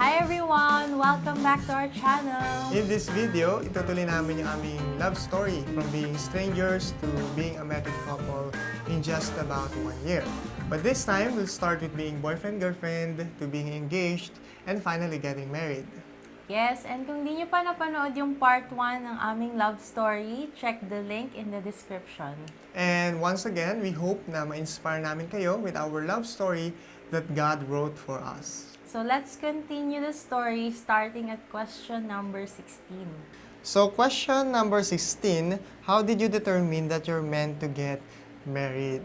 Hi everyone! Welcome back to our channel! In this video, itutuloy namin yung aming love story from being strangers to being a married couple in just about 1 year. But this time, we'll start with being boyfriend-girlfriend to being engaged and finally getting married. Yes, and kung di nyo pa napanood yung part 1 ng aming love story, check the link in the description. And once again, we hope na ma-inspire namin kayo with our love story that God wrote for us. So let's continue the story starting at question number 16. So question number 16, how did you determine that you're meant to get married?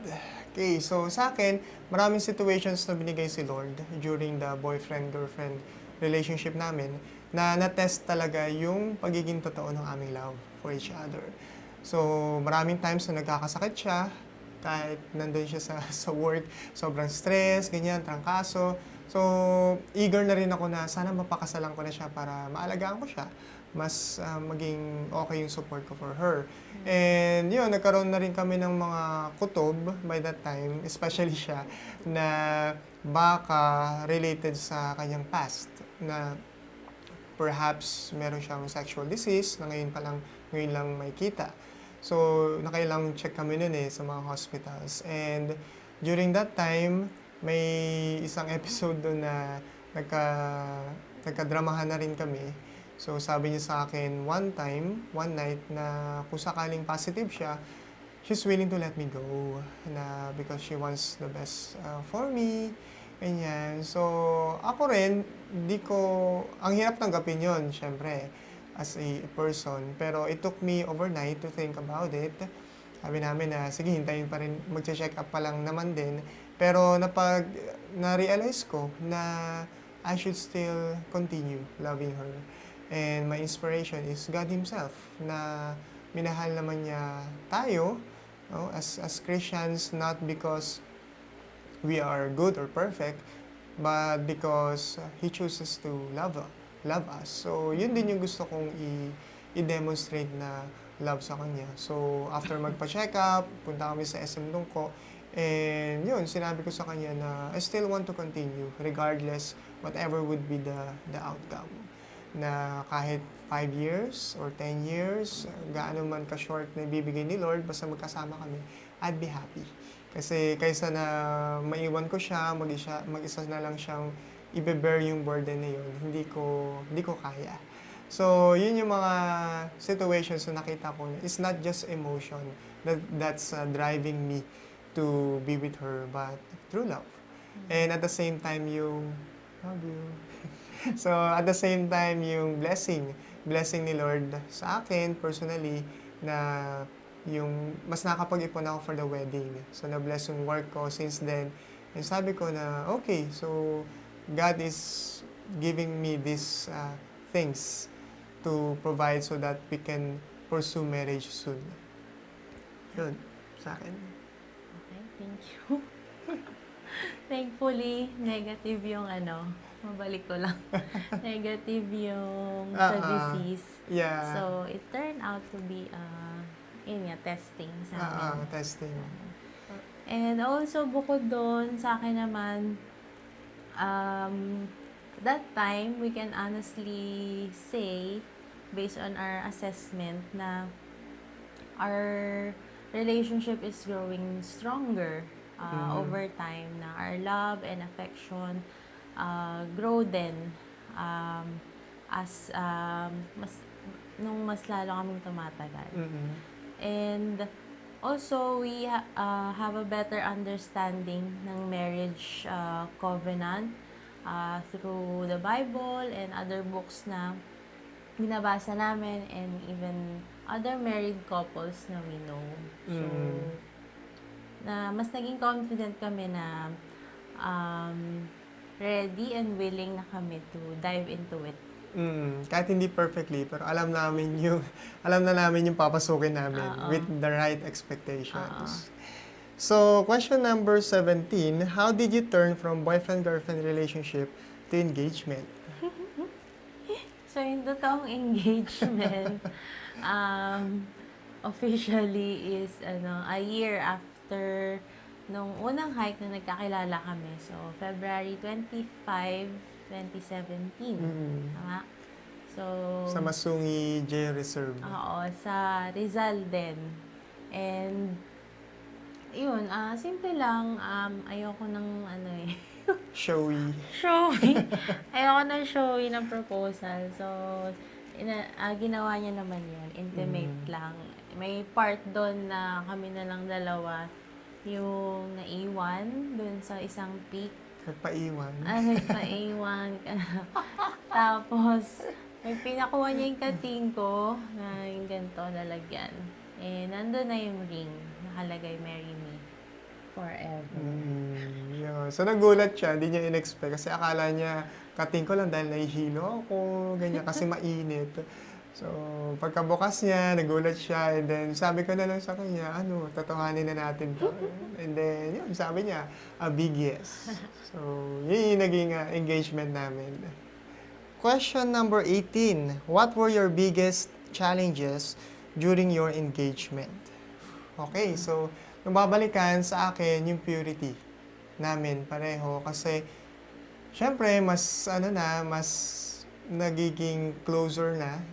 Okay, so sa akin, maraming situations na binigay si Lord during the boyfriend-girlfriend relationship namin na na-test talaga yung pagiging totoo ng aming love for each other. So maraming times na nagkakasakit siya, kahit nandun siya sa work, sobrang stress, ganyan, trangkaso. So, eager na rin ako na sana mapakasalan ko na siya para maalagaan ko siya. Mas maging okay yung support ko for her. And yun, nagkaroon na rin kami ng mga kutob by that time, especially siya, na baka related sa kanyang past. Na perhaps meron siyang sexual disease na ngayon lang may kita. So, nakailang check kami nun sa mga hospitals. And during that time, may isang episode doon na nagkadramahan na rin kami. So, sabi niya sa akin one night, na kung sakaling positive siya, she's willing to let me go. Na because she wants the best for me. Ganyan. So, ako rin, ang hirap tanggapin yun, syempre, as a person. Pero it took me overnight to think about it. Sabi namin na, sige, hintayin pa rin, mag-check up pa lang naman din. Pero na-realize ko na I should still continue loving her. And my inspiration is God Himself, na minahal naman niya tayo, no, as Christians, not because we are good or perfect, but because He chooses to love us. So, yun din yung gusto kong i-demonstrate na love sa Kanya. So, after magpa-check up, punta kami sa SM Lungko, and yun, sinabi ko sa Kanya na I still want to continue, regardless whatever would be the outcome. Na kahit 5 years or 10 years, gaano man ka-short na ibibigay ni Lord, basta magkasama kami, I'd be happy. Kasi kaysa na maiwan ko siya, mag-isa na lang siyang i-bear yung burden na yun, hindi ko kaya. So, yun yung mga situations na nakita ko. It's not just emotion that's driving me to be with her, but true love. And at the same time, love you. So, at the same time, yung blessing ni Lord sa akin, personally, na yung mas nakapag-ipon ako for the wedding. So, na-bless yung work ko since then. And sabi ko na, okay, so God is giving me these things to provide so that we can pursue marriage soon. Yun, sa akin. Okay, thank you. Thankfully, negative yung mabalik ko lang. Negative yung sa disease. Yeah. So, it turned out to be testing sa amin. Testing. And also, bukod doon, sa akin naman, that time, we can honestly say, based on our assessment, na our relationship is growing stronger over time, na our love and affection grow din as nung mas lalo kaming tumatagal. Mm-hmm. And also, we have a better understanding ng marriage covenant through the Bible and other books na binabasa namin, and even other married couples na we know. So, na mas naging confident kami na ready and willing na kami to dive into it. Kahit hindi perfectly, pero alam na namin yung papasukin namin with the right expectations. So, question number 17, how did you turn from boyfriend-girlfriend relationship to engagement? So, yung totoong engagement, officially is, a year after nung unang hike na nagkakilala kami. So, February 25, 2017. Mm. Tama? So, Sa Masungi J Reserve. oo, sa Rizal din. And, yun, simple lang, ayoko ng Showy. showy. Ayoko ng showy ng proposal. So, ginawa niya naman yun. Intimate lang. May part doon na kami na lang dalawa yung naiwan doon sa isang peak. Nagpaiwan. Nagpaiwan ka. Tapos, may pinakuha niya yung kating ko na yung ganito lalagyan. Eh, nandun na yung ring. Nakalagay, marry me forever. Yun. So, nagulat siya. Hindi niya in-expect. Kasi akala niya, kating ko lang dahil nahihilo ako. Ganyan, kasi mainit. So, pagkabukas niya, nagulat siya. And then, sabi ko na lang sa kanya, totohanin na natin to. And then, yun, sabi niya, a big yes. So, yun yung naging engagement namin. Question number 18. What were your biggest challenges during your engagement? Okay, so, nung babalikan sa akin yung purity namin pareho. Kasi, syempre, mas nagiging closer na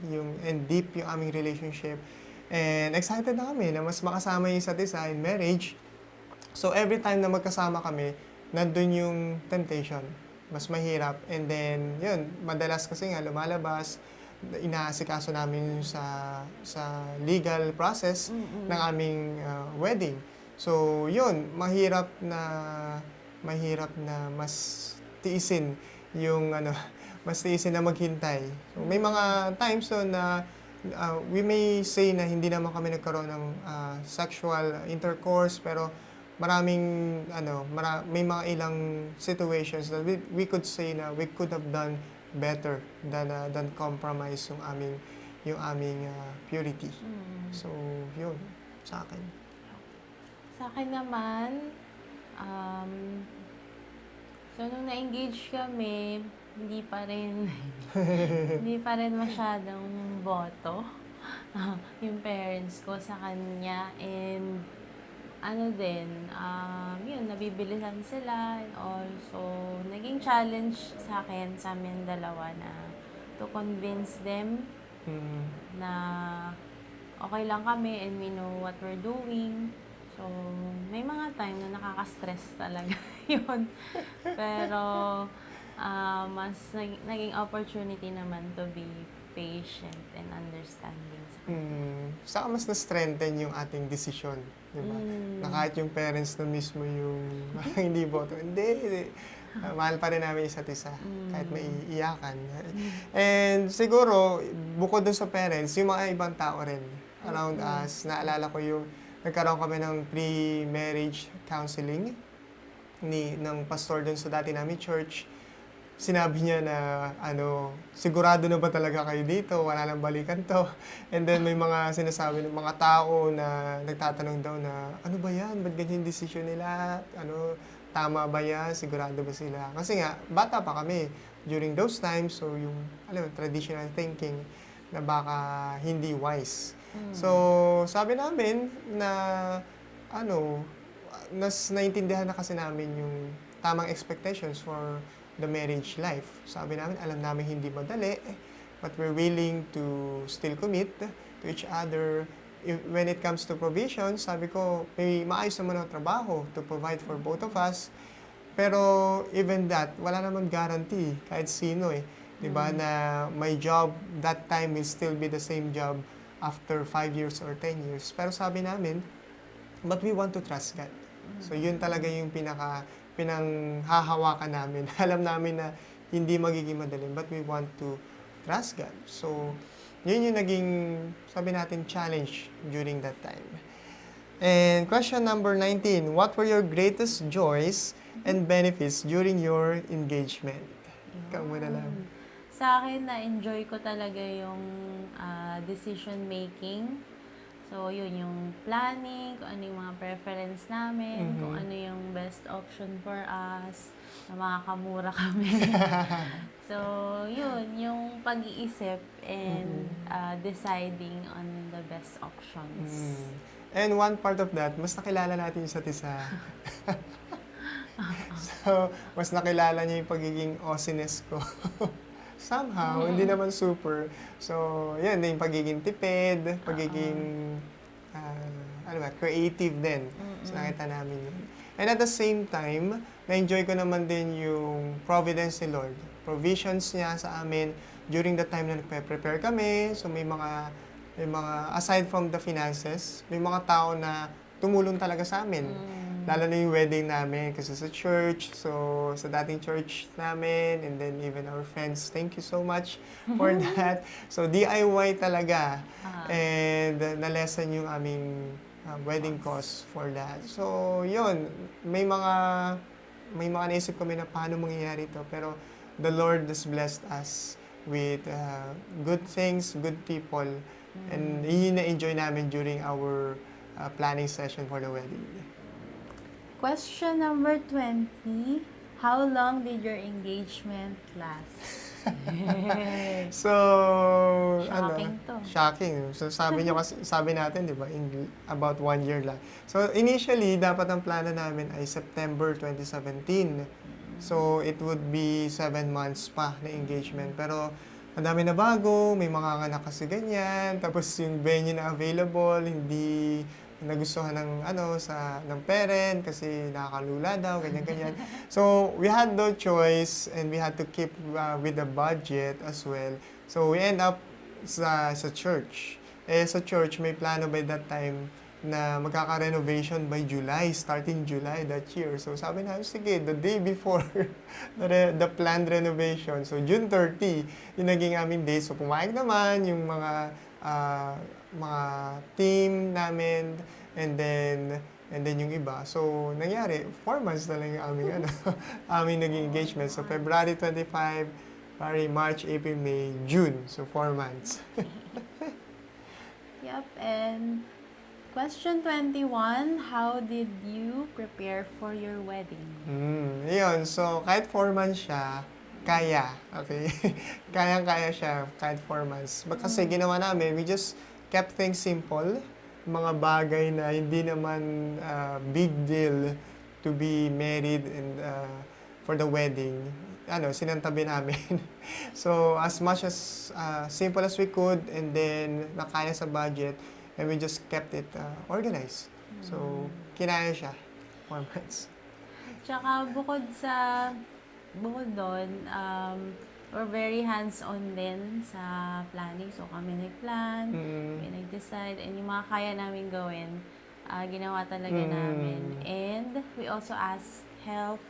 and deep yung aming relationship. And excited na kami na mas makasama yung isa't isa in marriage. So, every time na magkasama kami, nandun yung temptation. Mas mahirap. And then, yun, madalas kasi nga lumalabas, inaasikaso namin yung sa legal process ng aming wedding. So, yun, mahirap na mas tiisin yung mas tiisin na maghintay. So, may mga times na we may say na hindi naman kami nagkaroon ng sexual intercourse, pero may mga ilang situations that we could say na we could have done better than compromise yung aming purity. So, yun, sa akin. Sa akin naman, so nung na-engage kami, hindi pa rin masyadong boto yung parents ko sa kanya. And yun, nabibilisan sila and all. So, naging challenge sa akin, sa amin dalawa na to convince them na okay lang kami and we know what we're doing. So, may mga time na nakaka-stress talaga yun. Pero, mas naging opportunity naman to be patient and understanding. Saka mas na-strengthen yung ating desisyon, di ba? Na kahit yung parents na mismo yung hindi boto, hindi. Mahal pa rin namin isa't isa, kahit may iyakan. And siguro, bukod dun sa parents, yung mga ibang tao rin around us, naalala ko yung nagkaroon kami ng pre-marriage counseling ng pastor dun sa dati namin church. Sinabi niya na, sigurado na ba talaga kayo dito? Wala nang balikan to. And then may mga sinasabi ng mga tao na nagtatanong daw na, ano ba yan? Ba't ganyan yung desisyon nila? Tama ba yan? Sigurado ba sila? Kasi nga, bata pa kami during those times. So yung, traditional thinking na baka hindi wise. So, sabi namin na, naintindihan na kasi namin yung tamang expectations for the marriage life. Sabi namin, alam namin hindi madali, but we're willing to still commit to each other. When it comes to provision, sabi ko, may maayos naman ang trabaho to provide for both of us. Pero even that, wala naman guarantee kahit sino Diba? Na my job that time will still be the same job after 5 years or 10 years. Pero sabi namin, but we want to trust God. So yun talaga yung pinanghahawakan namin. Alam namin na hindi magiging madali, but we want to trust God. So, yun yung naging, sabi natin, challenge during that time. And question number 19, what were your greatest joys and benefits during your engagement? Ikaw muna lang. Sa akin, na-enjoy ko talaga yung decision making. So, yun yung planning, kung ano yung mga preference namin, kung ano yung best option for us, na makakamura kami. So, yun, yung pag-iisip and deciding on the best options. And one part of that, mas nakilala natin isa't isa. So, mas nakilala niya yung pagiging awesomeness ko. Somehow, hindi naman super. So, yan, yung pagiging tipid, pagiging, ano ba, creative din. So, nakita namin yun. And at the same time, na-enjoy ko naman din yung providence ni Lord. Provisions niya sa amin during the time na nagpe-prepare kami. So, may mga, aside from the finances, may mga tao na tumulong talaga sa amin. Lalo na yung wedding namin kasi sa church. So, sa dating church namin and then even our friends, thank you so much for that. So, DIY talaga. And na-lessen yung aming wedding cost for that. So, yun. May mga naisip kami na paano mangyayari ito. Pero the Lord has blessed us with good things, good people. And yun na-enjoy namin during our planning session for the wedding. Question number 20. How long did your engagement last? So, Shocking to. Shocking. So, sabi natin, di ba, about 1 year lang. So, initially, dapat ang plano namin ay September 2017. So, it would be 7 months pa na engagement. Pero, ang dami na bago, may mga anak kasi ganyan, tapos yung venue na available, hindi nagustuhan ng parent kasi nakakalula daw, ganyan. So, we had no choice and we had to keep with the budget as well. So, we end up sa church. Sa church, may plano by that time na magkaka-renovation by July, starting July that year. So, sabi na, sige, the day before the planned renovation. So, June 30, yung naging aming day. So, pumayag naman yung mga team namin and then yung iba. So, nangyari, 4 months na lang yung aming naging engagement. So, February 25, February, March, April, May, June. So, 4 months. Yep, and question 21, how did you prepare for your wedding? Yun, so kahit 4 months siya, kaya. Okay? Kayang-kaya siya kahit 4 months. Kasi ginawa namin, we just kept things simple. Mga bagay na hindi naman big deal to be married and for the wedding. Sinantabi namin. So, as much as simple as we could and then nakaya sa budget, and we just kept it organized. So, kinaya siya. 4 months. Tsaka bukod doon, we're very hands-on din sa planning. So, kami nag-plan, kami nag-decide, and yung mga kaya namin gawin, ginawa talaga namin. And we also ask help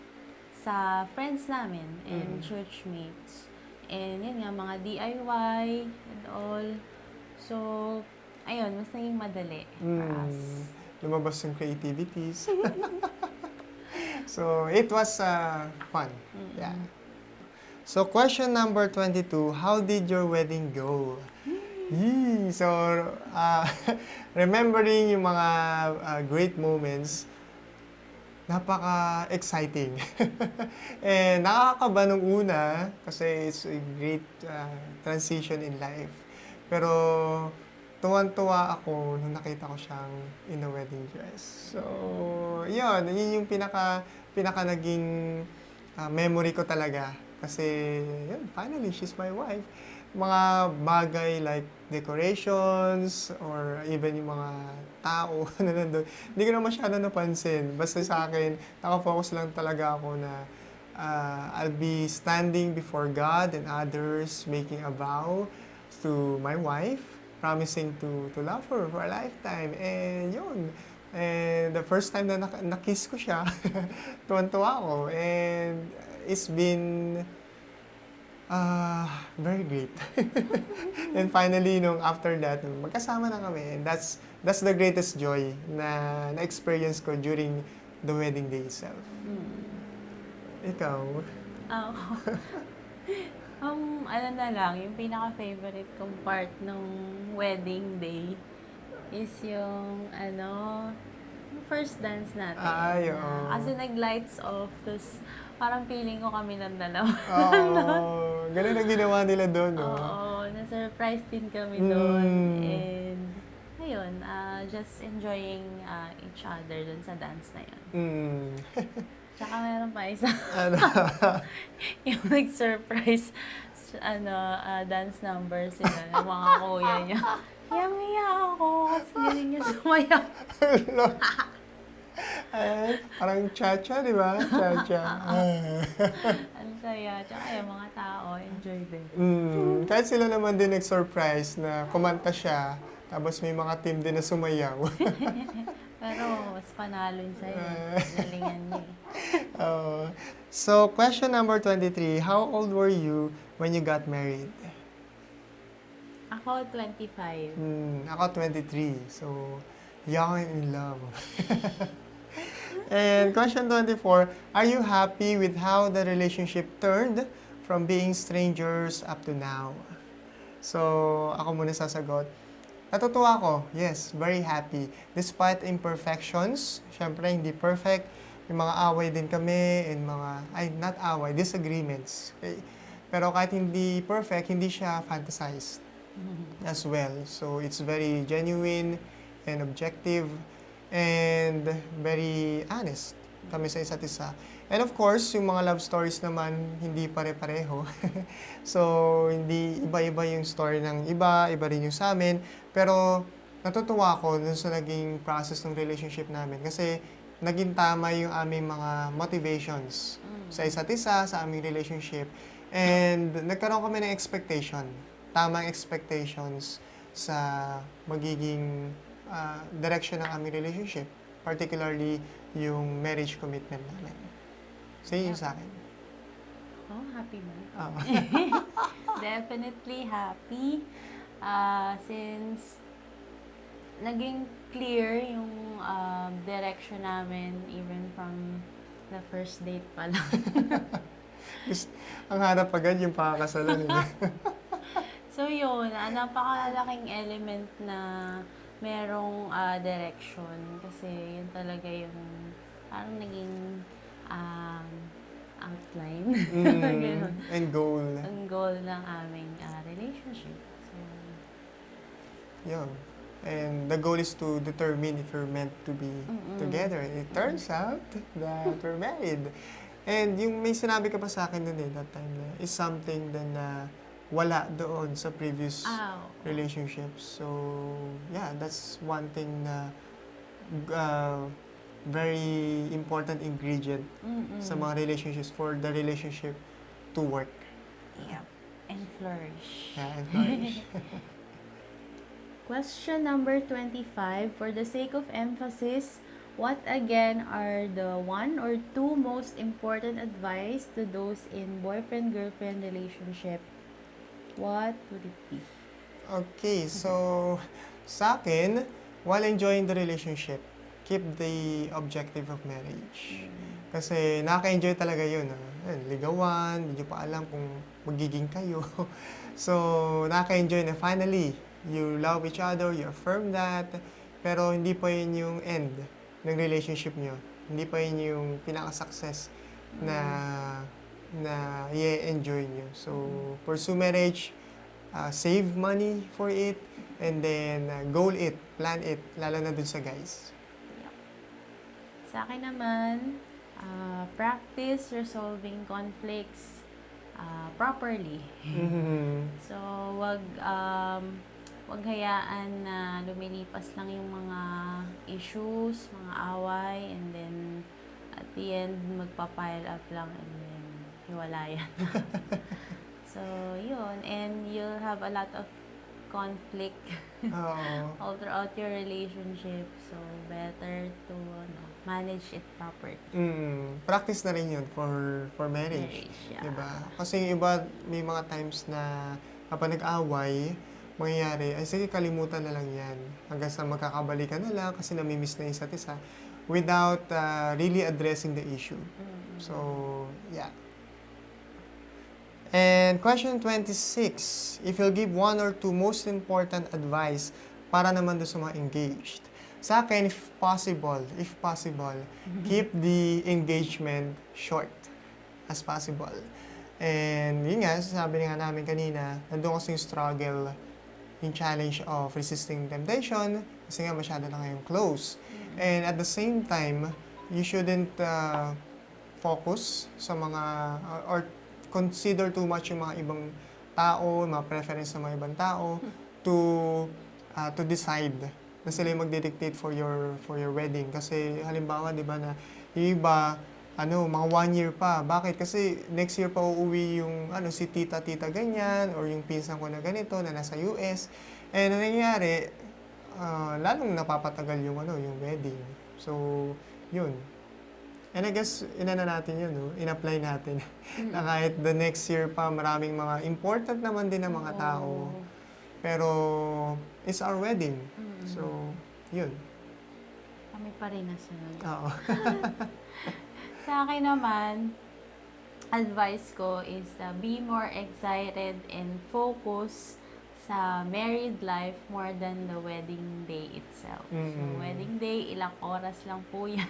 sa friends namin and church mates. And yun nga, mga DIY and all. So, ayun, mas naging madali for us. Lumabas yung creativities. So, it was fun. Yeah. So, question number 22, how did your wedding go? So, remembering yung mga great moments, napaka-exciting. And nakakaba nung una kasi it's a great transition in life. Pero tuwan-tuwa ako nung nakita ko siyang in a wedding dress. So, yun yung pinaka naging memory ko talaga. Kasi, yun, finally, she's my wife. Mga bagay like decorations or even yung mga tao na nandun. Hindi ko na masyado napansin. Basta sa akin, nakafocus lang talaga ako na I'll be standing before God and others, making a vow to my wife, promising to love her for a lifetime. And yun. And the first time na nakiss ko siya, tuwan-tuwa ako. And it's been very great. And finally, after that, magkasama na kami. And that's the greatest joy na na-experience ko during the wedding day itself. Ikaw? Ako. Ano na lang, yung pinaka-favorite kong part ng wedding day is yung, yung first dance natin. Ay, oo. Kasi nag-lights off, tapos parang feeling ko kami ng dalawa. Oo, ganun ang ginawa nila doon, no? Oo, na-surprise din kami doon. And, ayun, just enjoying each other doon sa dance na yun. Tsaka meron pa isa, Ano? yung nag-surprise, dance number sila ng mga kuya niya. Hiyang-hiya ako kasi galing niya sumayaw. Ano? Parang cha-cha, di ba? Cha-cha. Ang saya. Tsaka yung mga tao, enjoy din. Kahit sila naman din nag-surprise na kumanta siya, tapos may mga team din na sumayaw. Pero mas panalo yun sa'yo. Galingan niya eh. Oh. So, question number 23. How old were you when you got married? Ako, 25. Ako 23. So, young and in love. And question 24. Are you happy with how the relationship turned from being strangers up to now? So, ako muna sasagot. Natutuwa ako. Yes, very happy. Despite imperfections, syempre hindi perfect. May mga away din kami and not away, disagreements. Okay? Pero kahit hindi perfect, hindi siya fantasized as well. So, it's very genuine and objective and very honest kami sa isa't isa. And of course, yung mga love stories naman, hindi pare-pareho. So, hindi iba-iba yung story ng iba, iba rin yung sa amin. Pero, natutuwa ako dun sa naging process ng relationship namin. Kasi, naging tama yung aming mga motivations sa isa't isa, sa aming relationship. And, nagkaroon kami ng expectation. Tamang expectations sa magiging direction ng aming relationship. Particularly, yung marriage commitment namin. So, yun yung sa akin. Oh, happy ba? Oo. Definitely happy. Since naging clear yung direction namin even from the first date pa lang. Ang harap agad yung pakakasalan nila. So yun, napakalaking element na merong direction kasi yun talaga yung parang naging outline. Ganun. And goal. Ang goal ng aming relationship. So, Yun. And the goal is to determine if you're meant to be together. It turns out that we're married. And yung may sinabi ka pa sa akin dun that time na is something na wala doon sa previous relationships. So, yeah, that's one thing na very important ingredient sa mga relationships for the relationship to work. yeah. And flourish. Yeah, and flourish. Question number 25. For the sake of emphasis, what again are the one or two most important advice to those in boyfriend-girlfriend relationship? What would it be? Okay, so sa akin, while enjoying the relationship, keep the objective of marriage. Kasi nakaka-enjoy talaga yun. Ligawan, hindi nyo pa alam kung magiging kayo. So, nakaka-enjoy na finally, you love each other, you affirm that, pero hindi pa yun yung end ng relationship nyo. Hindi pa yun yung pinaka-success na i-enjoy nyo. So, pursue marriage, save money for it, and then goal it, plan it, lalo na dun sa guys. Sa akin naman, practice resolving conflicts properly. So, wag hayaan na lumilipas lang yung mga issues, mga away, and then at the end, magpa-pile up lang and then hiwalayan na. So, yun. And you'll have a lot of conflict all throughout your relationship. So, better to manage it properly. Practice na rin yun for marriage. Yeah. Diba? Kasi yung iba, may mga times na kapag nag-away, mangyayari, ay sige, kalimutan na lang yan. Hanggang sa magkakabalikan na lang kasi namimiss na isa't isa without really addressing the issue. So, yeah. And question 26, if you'll give one or two most important advice para naman doon sa mga engaged. Sa akin, if possible, keep the engagement short as possible. And yun nga, sabi nga namin kanina, nandun kasi yung struggle, yung challenge of resisting temptation, kasi nga masyado na kayong close. And at the same time, you shouldn't focus sa mga or consider too much yung mga ibang tao, mga preference ng mga ibang tao to decide na sila yung magdidictate for your wedding. Kasi halimbawa, di ba, na yung iba, mga 1 year pa. Bakit? Kasi next year pa uuwi yung si tita ganyan or yung pinsan ko na ganito na nasa US. And ang nangyayari, lalong napapatagal yung yung wedding. So, yun. And I guess, natin yun, no? In-apply natin. Na kahit the next year pa, maraming mga important naman din ng mga tao. Pero, it's our wedding. So, yun. Kami pa rin nasunod. Oo. Sa akin naman, advice ko is be more excited and focus sa married life more than the wedding day itself. So, wedding day, ilang oras lang po yan.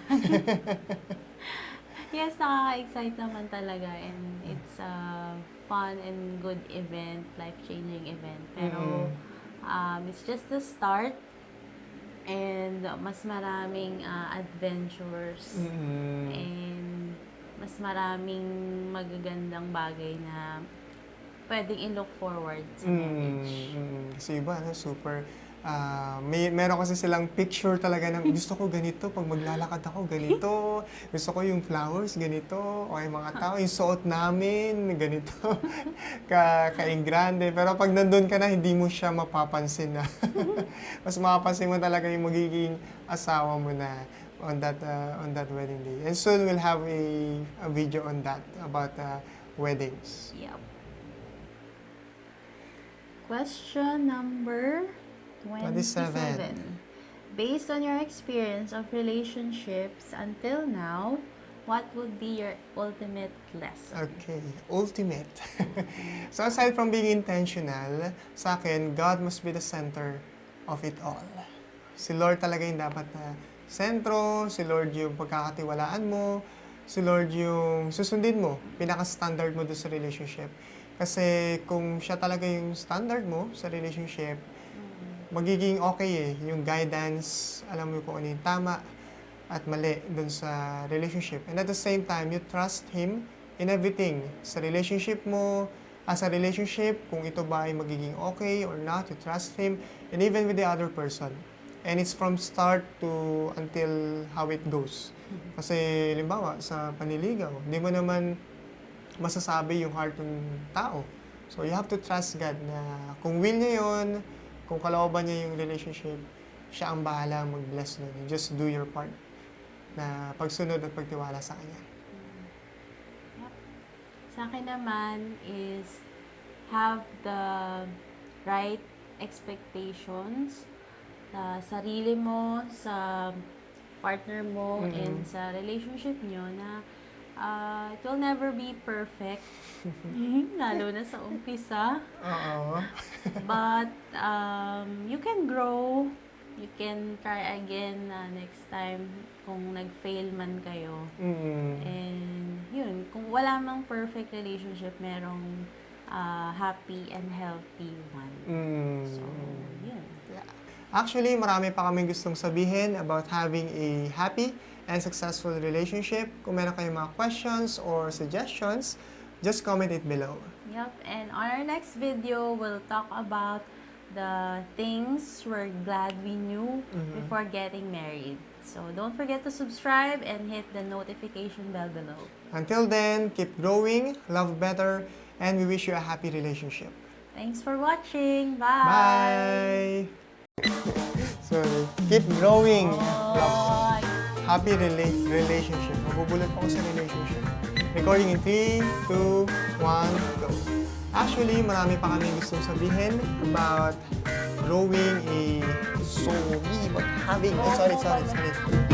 Yes, nakaka-excite naman talaga and it's a fun and good event, life-changing event. Pero, it's just the start and mas maraming adventures and mas maraming magagandang bagay na pwedeng i-look forward sa marriage. Kasi iba, super meron kasi silang picture talaga ng gusto ko ganito, pag maglalakad ako ganito, gusto ko yung flowers ganito, o yung mga tao, yung suot namin ganito, ka-ingrande. Pero pag nandun ka na, hindi mo siya mapapansin na. Mas mapapansin mo talaga yung magiging asawa mo na on that wedding day. And soon we'll have a video on that, about weddings. Yep. Question number 27. Based on your experience of relationships until now, what would be your ultimate lesson? Okay, ultimate. So aside from being intentional, sa akin, God must be the center of it all. Si Lord talaga yung dapat na sentro, si Lord yung pagkakatiwalaan mo, si Lord yung susundin mo, pinaka-standard mo doon sa relationship. Kasi kung siya talaga yung standard mo sa relationship, magiging okay yung guidance, alam mo kung ano yung tama at mali dun sa relationship. And at the same time, you trust Him in everything. Sa relationship mo, sa relationship, kung ito ba ay magiging okay or not, you trust Him, and even with the other person. And it's from start to until how it goes. Kasi, halimbawa, sa panliligaw, hindi mo naman masasabi yung heart ng tao. So, you have to trust God na kung will niya yun, kung kalooban niya yung relationship, siya ang bahala mag-bless nun. You just do your part na pagsunod at pagtiwala sa Kanya. Yep. Sa akin naman is have the right expectations sa sarili mo, sa partner mo, and sa relationship nyo na it will never be perfect, lalo na sa umpisa. But you can grow, you can try again next time kung nag-fail man kayo. And yun, kung wala mang perfect relationship, merong happy and healthy one. So, yun. Yeah. Actually, marami pa kaming gustong sabihin about having a happy and successful relationship. Kung meron kayong mga questions or suggestions, just comment it below. Yep, and on our next video, we'll talk about the things we're glad we knew before getting married. So don't forget to subscribe and hit the notification bell below. Until then, keep growing, love better, and we wish you a happy relationship. Thanks for watching. Bye! Bye! Sorry. Keep growing. Bye! Happy relationship. Mabubulot ako sa relationship. Recording in 3, 2, 1, go. Actually, marami pa kami gustong sabihin about growing a sorry, but having... sorry.